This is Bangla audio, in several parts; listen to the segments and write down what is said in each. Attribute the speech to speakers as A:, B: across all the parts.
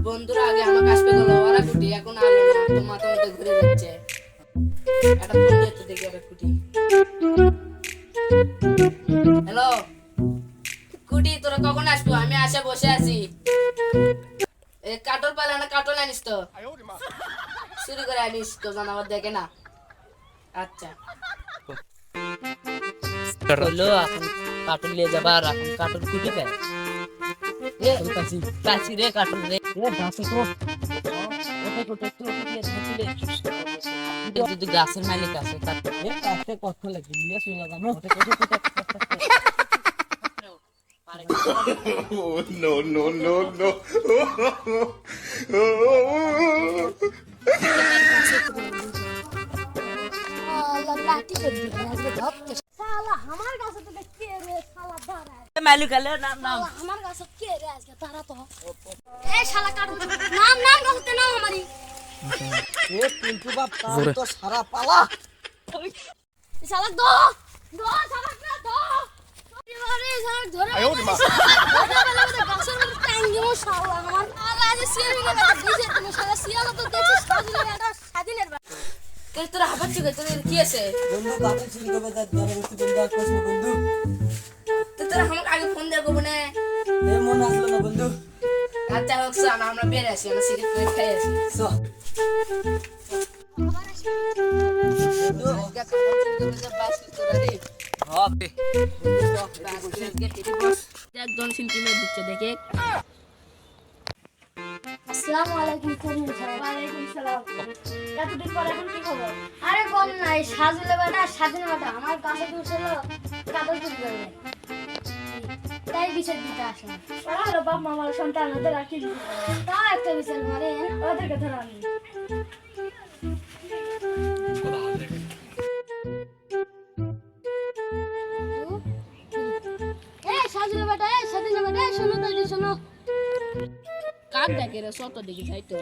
A: বন্ধুরা আগে আমাকে আসবে বলো, ওরা কুটি এখন আলো না, তো মাথা মতো ঘুরে যাচ্ছে। একটা ফোন দিয়ে তো দেখি আবার কুটি। হ্যালো কুটি, তোরা কখন আসবো? আমি আসে বসে আছি। কাটল পালে না, কাটল আনিস তো, চুরি করে আনিস তো, জানাবার দেখে না। আচ্ছা
B: হলো এখন কাটুন নিয়ে যাবা, আর এখন কাটুন কুটি পায় কাছি রে, কাটুন রে যদি গাছের মালিক আছে কথা লাগে
C: Oh, no, no, no, no.
B: মালিক আলে নাম নাম
D: আমার গাছ কে রে আজকে তারা তো এই শালা কাটু নাম নাম গাছতে নাম আমারই
E: এ পিন্টু বাপ তার তো সারা পালা
D: শালা দো দো শালা না দো আরে শালা ধরে আয় ওরে মা গাছের মধ্যে টাঙ্গি মো শালা আমার আলা যে সিয়ারি না দিছে তুমি শালা সিয়ালা তো দেখছিস স্বাধীনের এটা স্বাধীনের
A: তোরা হাবার চুকে তোদের কি আছে?
E: বন্ধু বাবা চুরি করবে তার ধরে বসে বন্ধু আর কইছো বন্ধু
A: তো তোরা আমাকে আগে ফোন দিয়ে করবো না।
E: এ মন আসলো না বন্ধু
A: আচ্ছা হোক স্যার, আমরা বেড়ে আসি, আমরা সিগারেট করে খাই আসি।
E: সো
A: একজন সেন্টিমিটার দিচ্ছে দেখে।
D: আসসালামু আলাইকুম করিম সাহেব। ওয়ালাইকুম সালাম। এতদিন পর এখন কি খবর? আরে বল না, এই সাজুলে বেটা স্বাধীন বেটা আমার কাছে ঢুকছিল কাগজ চুরি করে তাই বিচার দিতে আসলাম। ওরা হলো বাপ মামার সন্তান, ওদের আর কি তা একটা বিচার মারে ওদেরকে ধরা নেই। সাজুলে বেটা স্বাধীন বেটা শোনো তো শোনো
A: কাক ডাকে রে, সত দিকে যাই তো।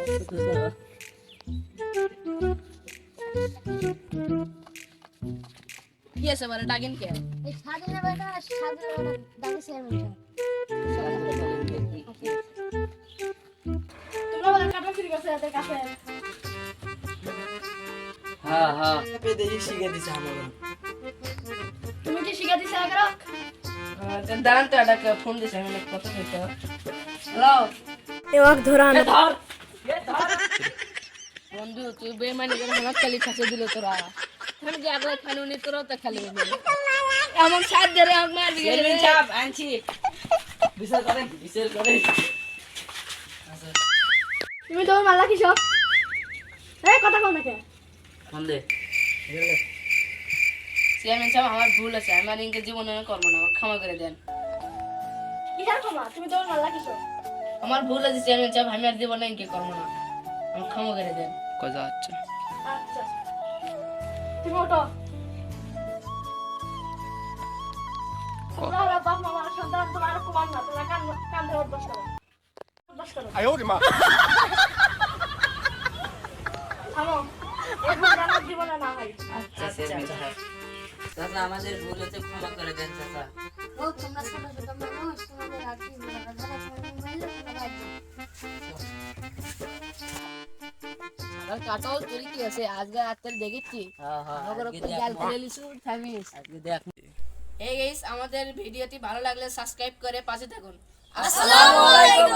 A: কি আছে বলে ডাকেন কে?
D: এই স্বাধীন বেটা দাদি চেয়ারম্যান তোমরা বলে কাটা চুরি করছে এদের কাছে।
B: হ্যাঁ হ্যাঁ
E: পে দেখি শিখে দিছে আমার
D: তুমি কি শিখা দিছে আগরা?
A: দাঁড়ান তো, একটা ফোন দিছে, আমি কথা বলতে। হ্যালো
D: এওয়াক ধরান
A: বন্ধু, তুই বেমানি করে আমার খালি খাসে দিল তোরা। আমি যে আগলা খানুনি তোরাও তো খালি এমন সাত ধরে আমার মারবি
B: চাপ আনছি বিচার করেন বিচার করেন
D: তুমি তোর মাল্লা কিসব এই কথা কও না কে
B: ফোন দে
A: চেয়ারম্যান সাহেব, আমার ভুল আছে, আমি আর ইনকে জীবনে করবো না, আমাকে ক্ষমা করে দেন।
D: কিসের ক্ষমা? তুমি তোর মাল্লা কিসব?
A: আমার ভুল আছে চেয়ারম্যান সাহেব, আমি আর জীবনে ইনকে করবো না, আমাকে ক্ষমা করে দেন।
B: কথা আচ্ছা
D: আচ্ছা তুমি ওঠো। তোমরা হলো বাপ মামার সন্তান, তোমার কুমার না, তোমরা কান ধরে অভ্যাস করো অভ্যাস করো।
C: Ay, oh, ma.
D: থামো, এখন আমার জীবনে না হয়।
A: আচ্ছা আচ্ছা
B: চাচা আমাদের ভুল হতে ক্ষমা করে দেন চাচা।
D: ও তোমরা ছোট ছোট মানুষ, তোমাদের আর কি বলা যারা মাইলে তোমরা
A: আর কাটাও চুরি কি আছে আজকে রাতে দেখেছি।
B: হ্যাঁ হ্যাঁ
A: নগর
B: আজকে দেখ
A: জাল ফেলে লিসু থামিস।
B: আজকে দেখ
A: এই গাইস, আমাদের ভিডিওটি ভালো লাগলে সাবস্ক্রাইব করে পাশে থাকুন।
D: আসসালামু আলাইকুম।